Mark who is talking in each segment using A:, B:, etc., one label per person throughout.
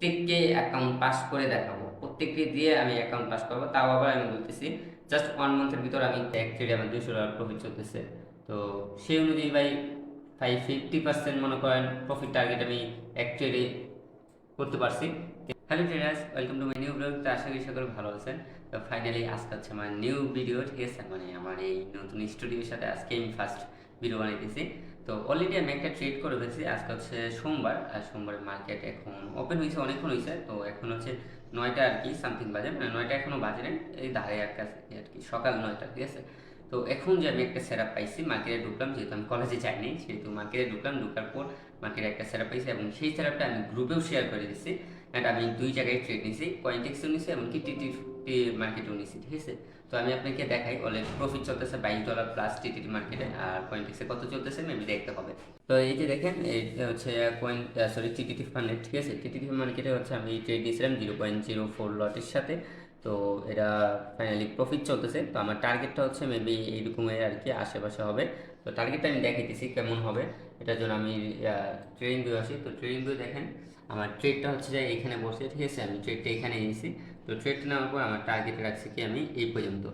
A: প্রত্যেককে account pass করে দেখাবো, প্রত্যেককে দিয়ে আমি অ্যাকাউন্ট পাস করবো। তাও আবার আমি বলতেছি জাস্ট 1 মান্থের ভিতর আমি অ্যাকচুয়ালি আমার $200 প্রফিট চলতেছে। তো সেই অনুযায়ী ভাই 50% মনে করেন প্রফিট টার্গেট আমি অ্যাকচুয়ালি করতে পারছি। Hello traders, welcome to my new blog. তো আশা করি সকলে ভালো আছেন। তো ফাইনালি আজকে হচ্ছে আমার নিউ ভিডিও, ঠিক আছে, মানে আমার এই নতুন স্টুডিওর সাথে আজকে আমি ফার্স্ট ভিডিও বানাইতেছি। তো অলরেডি আমি একটা ট্রেড করে ফেলছি। আজকে হচ্ছে সোমবার, আর সোমবারের মার্কেট এখন ওপেন হয়েছে, অনেকক্ষণ হয়েছে। তো এখন হচ্ছে 9টা আর কি সামথিং বাজে, মানে 9টা এখনও বাজে নাই, এই ধারে একটা আর কি সকাল 9টা, ঠিক আছে। তো এখন যে আমি একটা সেটআপ পাইছি, মার্কেটে ঢুকলাম, যেহেতু আমি কলেজে যাইনি সেহেতু মার্কেটে ঢুকলাম, ঢুকার পর মার্কেটে একটা সেটআপ পাইছি এবং সেই সেটআপটা আমি গ্রুপেও শেয়ার করে দিচ্ছি। অ্যান্ড আমি 2 জায়গায় ট্রেড নিছি, কয়েনটেক্সও নিছি এমনকি টিটিটি মার্কেটেও নিছি, ঠিক আছে। তো আমি আপনাকে দেখাই, অলরেডি প্রফিট চলতেছে $22 প্লাস টিটিটি মার্কেটে, আর কয়েনটেক্সে কত চলতেছে মেবি দেখতে হবে। তো এই যে দেখেন, এটা হচ্ছে টিটিটি ফান্ডে, ঠিক আছে। টিটিটি মার্কেটে হচ্ছে আমি ট্রেড নিয়েছিলাম 0.04 লটের সাথে। তো এটা ফাইনালি প্রফিট চলতেছে। তো আমার টার্গেটটা হচ্ছে মেবি এইরকমের আর কি আশেপাশে হবে। তো টার্গেটটা আমি দেখাইতেছি কেমন হবে, এটার জন্য আমি ট্রেডিং ভিউ আসি। তো ট্রেডিং ভিউ দেখেন, আমার ট্রেডটা হচ্ছে যে এখানে বসে, ঠিক আছে। আমি ট্রেডটা এখানে নিয়েছি। তো ট্রেডটা নেওয়ার পর আমার টার্গেট রাখছি কি আমি এই পর্যন্ত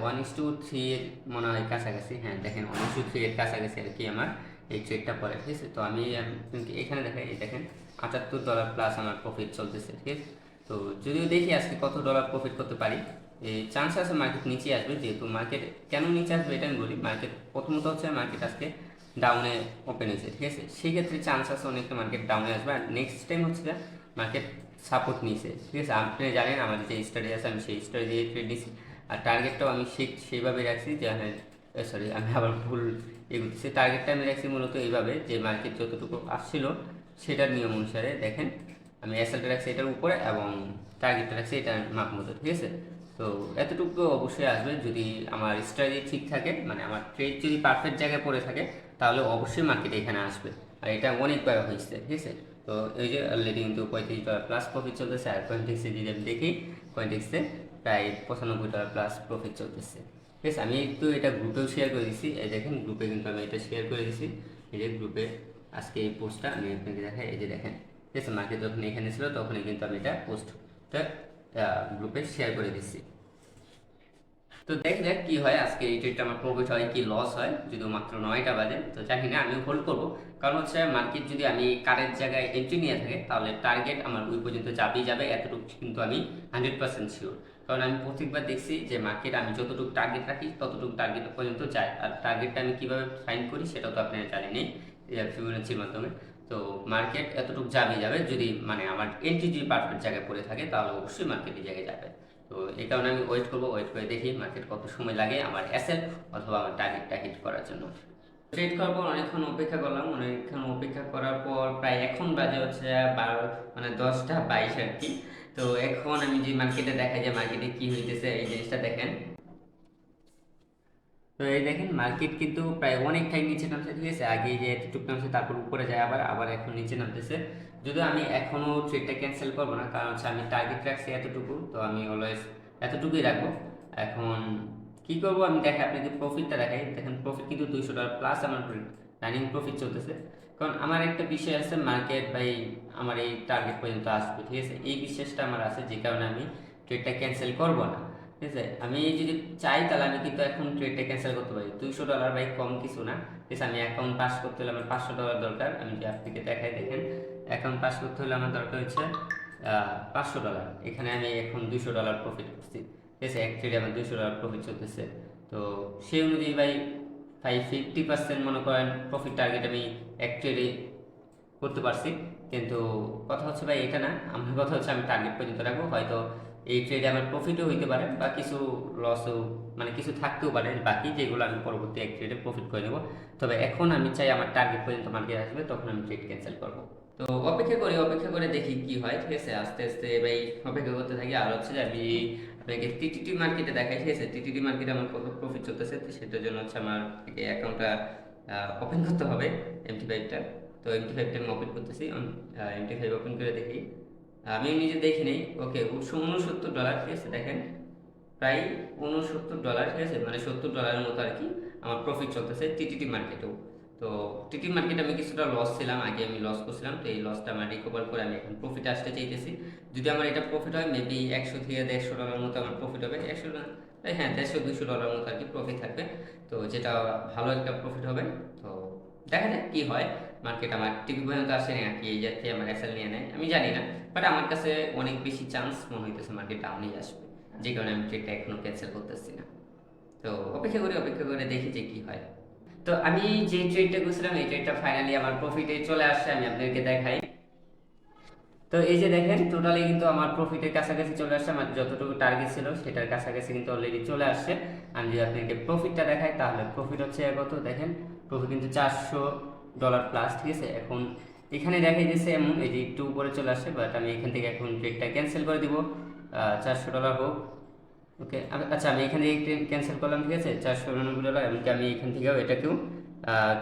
A: 1:3 এর মনে হয় কাছাকাছি। হ্যাঁ দেখেন, 1:3 এর কাছাকাছি আর কি আমার এই ট্রেডটা পড়ে, ঠিক আছে। তো আমি এখানে দেখেন, এই দেখেন $78 প্লাস আমার প্রফিট চলতেছে, ঠিক আছে। তো যদিও দেখি আজকে কত ডলার প্রফিট করতে পারি। এই চান্স আছে মার্কেট নিচে আসবে, যেহেতু মার্কেট কেন নিচে আসবে এটা আমি বলি। মার্কেট প্রথমত হচ্ছে মার্কেট আজকে ডাউনে ওপেন হয়েছে, ঠিক আছে। সেই ক্ষেত্রে চান্স আছে অনেকটা মার্কেট ডাউনে আসবে। আর নেক্সট টাইম হচ্ছে যে মার্কেট সাপোর্ট নিয়েছে, ঠিক আছে। আপনি জানেন আমার যে স্টাডি আছে, আমি সেই স্টাডি দিয়ে ট্রেড নিয়েছি। আর টার্গেটটাও আমি সেইভাবে রাখছি যে হ্যাঁ, সরি আমি আবার ভুল এগুতেছি। টার্গেটটা আমি রাখছি মূলত এইভাবে যে মার্কেট যতটুকু আসছিল সেটার নিয়ম অনুসারে দেখেন, আমি এসএলটা রাখছি এটার উপরে এবং টার্গেটটা রাখছি এটার মাপ মতো, ঠিক আছে। তো এতটুকু অবশ্যই আসবে যদি আমার স্ট্র্যাটেজি ঠিক থাকে, মানে আমার ট্রেড যদি পারফেক্ট জায়গায় পড়ে থাকে, তাহলে অবশ্যই মার্কেট এখানে আসবে। আর এটা অনেকবার হয়েছে, ঠিক আছে। তো এই যে অলরেডি কিন্তু $35 প্লাস প্রফিট চলতেছে। আর কয়েনটেক্সে যদি আমি দেখি, কয়েনটেক্সে প্রায় $95 প্লাস প্রফিট চলতেছে, ঠিক আছে। আমি একটু এটা গ্রুপেও শেয়ার করে দিচ্ছি, এই দেখেন গ্রুপে কিন্তু আমি এটা শেয়ার করে দিচ্ছি। এই যে গ্রুপে আজকে এই পোস্টটা আমি আপনাকে দেখাই, এই যে দেখেন, ঠিক আছে। মার্কেট যখন এখানে ছিল তখনই কিন্তু আমি এটা পোস্টটা গ্রুপে শেয়ার করে দিচ্ছি। তো দেখ দেখ কি হয় আজকে, এই ট্রেডটা আমার প্রফিট হয় কি লস হয়, যদি মাত্র 9টা বাজে। তো জানি না, আমি হোল্ড করবো। কারণ হচ্ছে মার্কেট যদি আমি কারেন্ট জায়গায় এন্ট্রি নিয়ে থাকে, তাহলে টার্গেট আমার ওই পর্যন্ত যাবেই যাবে, এতটুকু কিন্তু আমি 100% শিওর। কারণ আমি প্রত্যেকবার দেখছি যে মার্কেট আমি যতটুকু টার্গেট রাখি ততটুকু টার্গেট পর্যন্ত যায়। আর টার্গেটটা আমি কীভাবে ফাইন্ড করি সেটাও তো আপনারা জানেনই, ফিবোনাচির মাধ্যমে। তো মার্কেট এতটুকু যাবেই যাবে, যদি মানে আমার এন্ট্রি যদি পারফেক্ট জায়গায় পড়ে থাকে, তাহলে অবশ্যই মার্কেট এই জায়গায় যাবে। তো এই কারণে আমি ওয়েট করবো, ওয়েট করে দেখি মার্কেট কত সময় লাগে আমার এসএল অথবা আমার টার্গেটটা হিট করার জন্য। ট্রেড করার পর অনেকক্ষণ অপেক্ষা করলাম, অনেকক্ষণ অপেক্ষা করার পর প্রায় এখন বাজে হচ্ছে 12, মানে 10টা 22 আর কি। তো এখন আমি যে মার্কেটে দেখা যায় মার্কেটে কি হইতেছে এই জিনিসটা দেখেন। তো এই দেখেন মার্কেট কিন্তু প্রায় অনেকটাই নিচে নামছে, ঠিক আছে। আগে যে এতটুকু নামছে তারপর উপরে যায়, আবার আবার এখন নিচে নামতেছে। যদিও আমি এখনও ট্রেডটা ক্যান্সেল করবো না, কারণ হচ্ছে আমি টার্গেট রাখছি এতটুকু, তো আমি অলওয়েজ এতটুকুই রাখবো। এখন কি করবো আমি দেখে আপনাকে প্রফিটটা দেখাই। দেখেন প্রফিট কিন্তু $200 প্লাস আমার রানিং প্রফিট চলতেছে। কারণ আমার একটা বিষয় আছে, মার্কেট ভাই আমার এই টার্গেট পর্যন্ত আসবে, ঠিক আছে। এই বিশ্বাসটা আমার আছে, যে কারণে আমি ট্রেডটা ক্যান্সেল করবো না, ঠিক আছে। আমি যদি চাই তাহলে আমি কিন্তু এখন ট্রেডটা ক্যান্সেল করতে পারি। $200 ভাই কম কিছু না, ঠিক আছে। আমি অ্যাকাউন্ট পাস করতে হলে আমার $500 দরকার। আমি যে আপনাকে দেখাই, দেখেন অ্যাকাউন্ট পাস করতে হলে আমার দরকার হচ্ছে $500। এখানে আমি এখন $200 প্রফিট করছি, ঠিক আছে। এক ট্রেডে আমার $200 প্রফিট চলতেছে। তো সেই অনুযায়ী ভাই 50% মনে করেন প্রফিট টার্গেট আমি এক ট্রেডে করতে পারছি। কিন্তু কথা হচ্ছে ভাই এটা না, আমার কথা হচ্ছে আমি টার্গেট পর্যন্ত রাখবো। হয়তো এই ট্রেডে আমার প্রফিটও হইতে পারে বা কিছু লসও, মানে কিছু থাকতেও পারে বাকি, যেগুলো আমি পরবর্তী এক ট্রেডে প্রফিট করে নেব। তবে এখন আমি চাই আমার টার্গেট পর্যন্ত মার্কেট আসবে, তখন আমি ট্রেড ক্যান্সেল করবো। তো অপেক্ষা করে দেখি কি হয়, ঠিক আছে। আস্তে আস্তে ভাই অপেক্ষা করতে থাকি। আর হচ্ছে যে আমি আপনাকে টিটিটি মার্কেটে দেখাই, ঠিক আছে। টিটিটি মার্কেটে আমার কত প্রফিট চলতেছে, সেটার জন্য হচ্ছে আমার অ্যাকাউন্টটা ওপেন করতে হবে, MT5টা। তো MT5টা আমি ওপেন করতেছি, MT5 ওপেন করে দেখি। আমি নিজে দেখি নেই। ওকে, $69, ঠিক আছে। দেখেন প্রায় $69, ঠিক আছে, মানে $70 মতো আর কি আমার প্রফিট চলতেছে টিটিটি মার্কেটেও। তো টিটি মার্কেট আমি কিছুটা লস ছিলাম, আগে আমি লস করছিলাম, তো এই লসটা আমার রিকভার করে আমি এখন প্রফিট আসতে চাইতেছি। যদি আমার এটা প্রফিট হয় মেবি 100 থেকে 150 ডলার মতো আমার প্রফিট হবে, 100 না, হ্যাঁ 150-200 ডলার মতো আর কি প্রফিট থাকবে। তো যেটা ভালো একটা প্রফিট হবে। তো দেখা যাক কি হয়। মার্কেট আমার টিভি পর্যন্ত আসেনি আর কি, এই যাতে আমার এসএল নিয়ে নেয় আমি জানি না, বাট আমার কাছে অনেক বেশি চান্স মনে হইতেছে মার্কেট ডাউনেই আসবে, যে কারণে আমি ট্রেডটা এখনো ক্যান্সেল করতেছি না। তো অপেক্ষা করে দেখি যে কি হয়। তো আমি যে ট্রেডটা করছিলাম এই ট্রেডটা ফাইনালি আমার প্রফিটে চলে আসছে, আমি আপনাদেরকে দেখাই। তো এই যে দেখেন টোটালি কিন্তু আমার প্রফিটের কাছাকাছি চলে আসছে, আমার যতটুকু টার্গেট ছিল সেটার কাছাকাছি কিন্তু অলরেডি চলে আসছে। আমি যদি আপনাকে প্রফিটটা দেখাই তাহলে প্রফিট হচ্ছে কত দেখেন, প্রফিট কিন্তু $400 প্লাস, ঠিক আছে। এখন এখানে দেখাই দিচ্ছে এমন এই যে একটু উপরে চলে আসছে, বাট আমি এখান থেকে এখন ট্রেডটা ক্যান্সেল করে দিব। $400 হোক, ওকে। আচ্ছা আমি এখান থেকে ক্যান্সেল করলাম, ঠিক আছে। $499, এমনকি আমি এখান থেকেও এটাকেও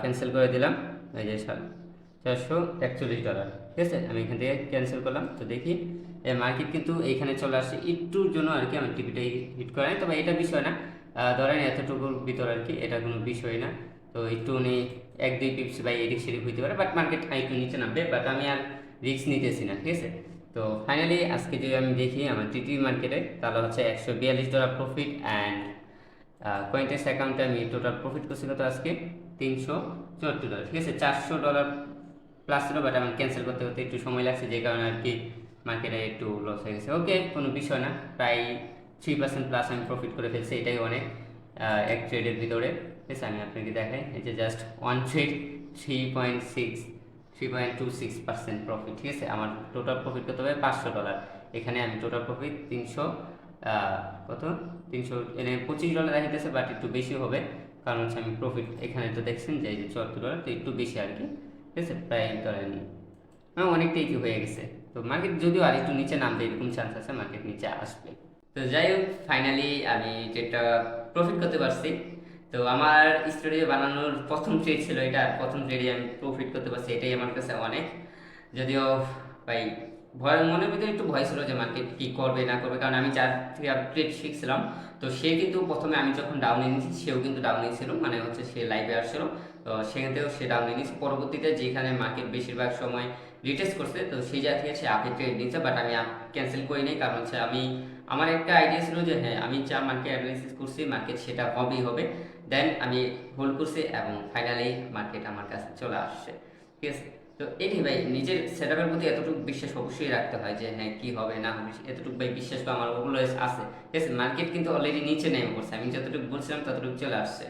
A: ক্যান্সেল করে দিলাম। এই যে $441, ঠিক আছে, আমি এখান থেকে ক্যান্সেল করলাম। তো দেখি মার্কেট কিন্তু এইখানে চলে আসছে একটুর জন্য আর কি, আমার টিভিটাই হিট করে নাই, তবে এটা বিষয় না। ধরেন এতটুকুর ভিতর আর কি, এটা কোনো বিষয় না। তো একটু উনি 1-2 পিপস বা এদিক সেদিক হইতে পারে, বাট মার্কেট একটু নিচে নামবে, বাট আমি আর রিস্ক নিতেছি না, ঠিক আছে। তো ফাইনালি আজকে যদি আমি দেখি আমার টিটি মার্কেটে, তাহলে হচ্ছে $142 প্রফিট অ্যান্ড কয়েন্টেক্স অ্যাকাউন্টে আমি টোটাল প্রফিট করছি কত আজকে, $374, ঠিক আছে। $400 প্লাস ছিল, বাট আমার ক্যান্সেল করতে করতে একটু সময় লাগছে, যে কারণে আর কি মার্কেটে একটু লস হয়ে গেছে। ওকে, কোনো বিষয় না, প্রায় 3% প্লাস আমি প্রফিট করে ফেলছি, এটাই অনেক এক ট্রেডের ভিতরে, ঠিক আছে। আমি আপনাকে দেখাই, এই যে জাস্ট ওয়ান ট্রেড 3.26% প্রফিট, ঠিক আছে। আমার টোটাল প্রফিট করতে হবে $500, এখানে আমি টোটাল প্রফিট 300 কত, 300 এনে $25 দেখাইতেছে, বাট একটু বেশি হবে, কারণ হচ্ছে আমি প্রফিট এখানে তো দেখছেন যে এই যে $74, তো একটু বেশি আর কি, ঠিক আছে। প্রায় ধরেন অনেকটাই কি হয়ে গেছে। তো মার্কেট যদিও আর একটু নিচে নামবে এরকম চান্স আছে, মার্কেট নিচে আসবে। তো যাই হোক, ফাইনালি আমি ট্রেডটা প্রফিট করতে পারছি। তো আমার স্টোরি বানানোর প্রথম ট্রেড ছিল এটা, প্রথম ট্রেডে আমি প্রফিট করতে পারছি, এটাই আমার কাছে অনেক। যদিও ভাই ভয়, মনের ভিতরে একটু ভয় ছিল যে মার্কেট কি করবে না করবে, কারণ আমি যার থেকে ট্রেড শিখছিলাম, তো সে কিন্তু প্রথমে আমি যখন ডাউনে নিয়েছি সেও কিন্তু ডাউনে ছিল, মানে হচ্ছে সে লাইভে আসছিল, তো সেখান থেকেও সে ডাউনে নিয়েছে। পরবর্তীতে যেখানে মার্কেট বেশিরভাগ সময় রিটেস্ট করছে, তো সেই জায়গা থেকে সে আপে ট্রেড নিচ্ছে, বাট আমি ক্যান্সেল করিনি, কারণ হচ্ছে আমি, আমার একটা আইডিয়া ছিল যে হ্যাঁ আমি যা মার্কেট অ্যানালিসিস করছি মার্কেট সেটা হবেই হবে, দেন আমি হোল্ড করছি এবং ফাইনালি মার্কেট আমার কাছে চলে আসছে, ঠিক আছে। তো এটি ভাই নিজের সেটআপের প্রতি এতটুকু বিশ্বাস অবশ্যই রাখতে হয় যে হ্যাঁ কি হবে না হবে, এতটুকু ভাই বিশ্বাস তো আমার অলওয়েজ আছে, ঠিক আছে। মার্কেট কিন্তু অলরেডি নিচে নেমে পড়ছে, আমি যতটুকু বলছিলাম ততটুকু চলে আসছে।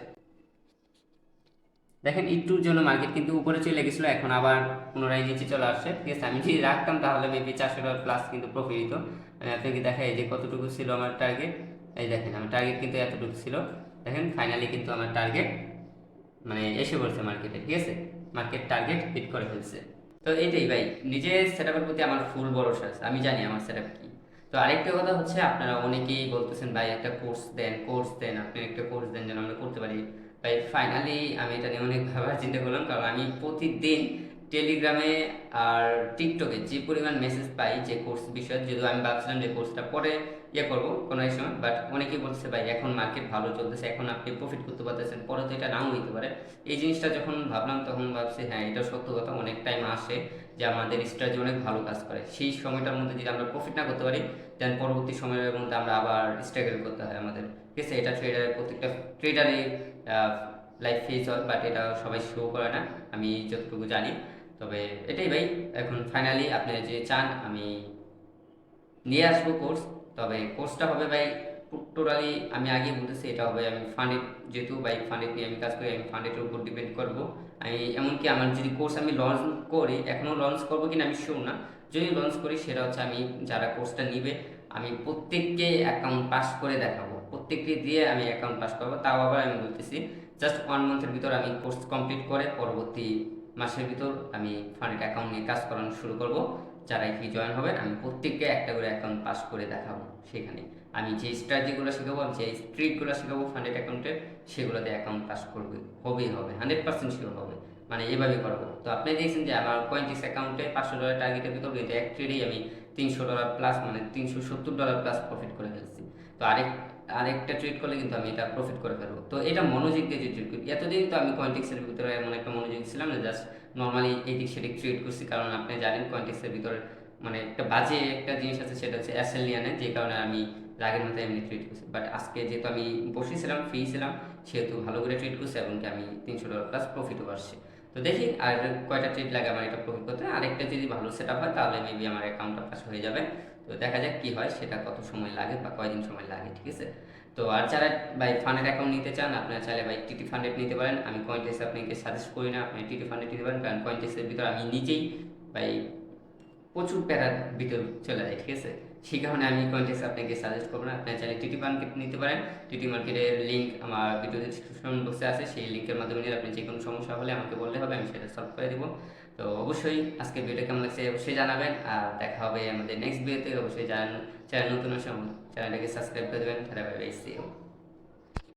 A: দেখেন একটুর জন্য মার্কেট কিন্তু উপরে চলে গেছিলো, এখন আবার পুনরায় নিচে চলে আসছে, ঠিক আছে। আমি যদি রাখতাম তাহলে মেবি $400 প্লাস কিন্তু প্রফিট হতো। আমি আপনাকে দেখাই যে কতটুকু ছিল আমার টার্গেট। এই দেখেন আমার টার্গেট কিন্তু এতটুকু ছিল, দেখেন ফাইনালি কিন্তু আমার টার্গেট মানে এসে পড়ছে মার্কেটে, ঠিক আছে। মার্কেট টার্গেট হিট করে ফেলছে। তো এইটাই ভাই, নিজের সেটআপের প্রতি আমার ফুল ভরসা আছে, আমি জানি আমার সেটআপ কি। তো আরেকটা কথা হচ্ছে, আপনারা অনেকেই বলতেছেন ভাই একটা কোর্স দেন, আপনি একটা কোর্স দেন যেন আমরা করতে পারি। ভাই ফাইনালি আমি এটা নিয়ে অনেক ভাবার চিন্তা করলাম, কারণ আমি প্রতিদিন টেলিগ্রামে আর টিকটকে যে পরিমাণ মেসেজ পাই যে কোর্স বিষয়ে, যদিও আমি ভাবছিলাম যে কোর্সটা পরে করবো কোনো এক সময়, বাট অনেকেই বলছে ভাই এখন মার্কেট ভালো চলতেছে, এখন আপনি প্রফিট করতে পারতেছেন, পরে তো এটা নাও হইতে পারে। এই জিনিসটা যখন ভাবলাম তখন ভাবছি হ্যাঁ এটা সত্য কথা, অনেক টাইম আসে যে আমাদের স্ট্র্যাটেজি অনেক ভালো কাজ করে, সেই সময়টার মধ্যে যদি আমরা প্রফিট না করতে পারি, দেন পরবর্তী সময়ের মধ্যে আমরা আবার স্ট্রাগল করতে হয় আমাদের, ঠিক আছে। এটা ট্রেডারের প্রত্যেকটা ট্রেডারই লাইফ ফেজ হয়, বাট এটা সবাই শো করে না, আমি যতটুকু জানি। তবে এটাই ভাই, এখন ফাইনালি আপনি যে চান আমি নিয়ে আসবো কোর্স, তবে কোর্সটা হবে ভাই টোটালি, আমি আগে বলতেছি এটা হবে আমি ফান্ডেড, যেহেতু ভাই ফান্ডেড নিয়ে আমি কাজ করি, আমি ফান্ডেডের উপর ডিপেন্ড করবো। আমি এমনকি আমার যদি কোর্স আমি লঞ্চ করি, এখনও লঞ্চ করবো কিনা আমি শিওর না, যদি লঞ্চ করি সেটা হচ্ছে আমি যারা কোর্সটা নিবে আমি প্রত্যেককে অ্যাকাউন্ট পাস করে দেখাবো, প্রত্যেককে দিয়ে আমি অ্যাকাউন্ট পাস করবো। তাও আবার আমি বলতেছি জাস্ট 1 মান্থের ভিতর আমি কোর্স কমপ্লিট করে পরবর্তী মাসের ভিতর আমি ফান্ডেড অ্যাকাউন্ট নিয়ে কাজ করানো শুরু করব। যারা কি জয়েন হবে আমি প্রত্যেককে একটা করে অ্যাকাউন্ট পাস করে দেখাবো, সেখানে আমি যে স্ট্র্যাটেজিগুলো শেখাবো, আমি যে ট্রিকগুলো শেখাবো ফান্ডেড অ্যাকাউন্টের, সেগুলোতে অ্যাকাউন্ট পাস করবে, হবেই হবে, 100% শিওর হবে, মানে এভাবে করবো। তো আপনি দেখছেন যে আমার কয়েন্টিক্স অ্যাকাউন্টে $500 টার্গেটের ভিতর কিন্তু এক ট্রেডেই আমি $300 প্লাস, মানে $370 প্লাস প্রফিট করে ফেলছি। তো আরেক আরেকটা ট্রেড করলে কিন্তু আমি এটা প্রফিট করে ফেলবো। তো এটা মনোযোগ দিয়ে যে ট্রেড করি, এতদিন তো আমি কয়েন্টিক্সের ভিতরে এমন একটা মনোযোগ ছিলাম না, জাস্ট নর্মালি এদিক সেদিক ট্রেড করছি, কারণ আপনি জানেন কয়েন্টিক্সের ভিতরে মানে একটা বাজে একটা জিনিস আছে, সেটা হচ্ছে অ্যাসেল নিয়ে নেয়, যে কারণে আমি রাগের মাথায় এমনি ট্রেড করছি। বাট আজকে যেহেতু আমি বসেছিলাম, ফ্রি ছিলাম, সেহেতু ভালো করে ট্রেড করছি এবং কি আমি $300 প্লাস প্রফিটও আসছে। তো দেখি আর কয়টা ট্রেড লাগে আমার এটা প্রফিট করতে। আরেকটা যদি ভালো সেট আপ হয় তাহলে মেবি আমার অ্যাকাউন্টটা পাস হয়ে যাবে। তো দেখা যাক কি হয়, সেটা কত সময় লাগে বা কয়দিন সময় লাগে, ঠিক আছে। তো আর যারা ভাই ফান্ডের অ্যাকাউন্ট নিতে চান, আপনারা চাইলে ভাই টিটি ফান্ডেড নিতে পারেন। আমি কয়েনটেক্স আপনাকে সাজেস্ট করি না, আপনি টিটি ফান্ডেড নিতে পারেন, কারণ কয়েনটেক্সের ভিতরে আমি নিজেই ভাই প্রচুর প্যারার ভিতর চলে যায়, ঠিক আছে। সেই কারণে আমি কয়েনটেক্স আপনাকে সাজেস্ট করবো না। আপনারা চাইলে টিটি মার্কেট নিতে পারেন। টিটি মার্কেটের লিঙ্ক আমার ভিডিও ডিসক্রিপশন বক্সে আছে, সেই লিঙ্কের মাধ্যমে নিয়ে আপনি যে কোনো সমস্যা হলে আমাকে বললে হবে, আমি সেটা সলভ করে দিব। তো অবশ্যই আজকে ভিডিওটা কেমন লাগছে অবশ্যই জানাবেন, আর দেখা হবে আমাদের নেক্সট ভিডিওতে। অবশ্যই চ্যানেল নতুন আসে চ্যানেলটাকে সাবস্ক্রাইব করে দেবেন।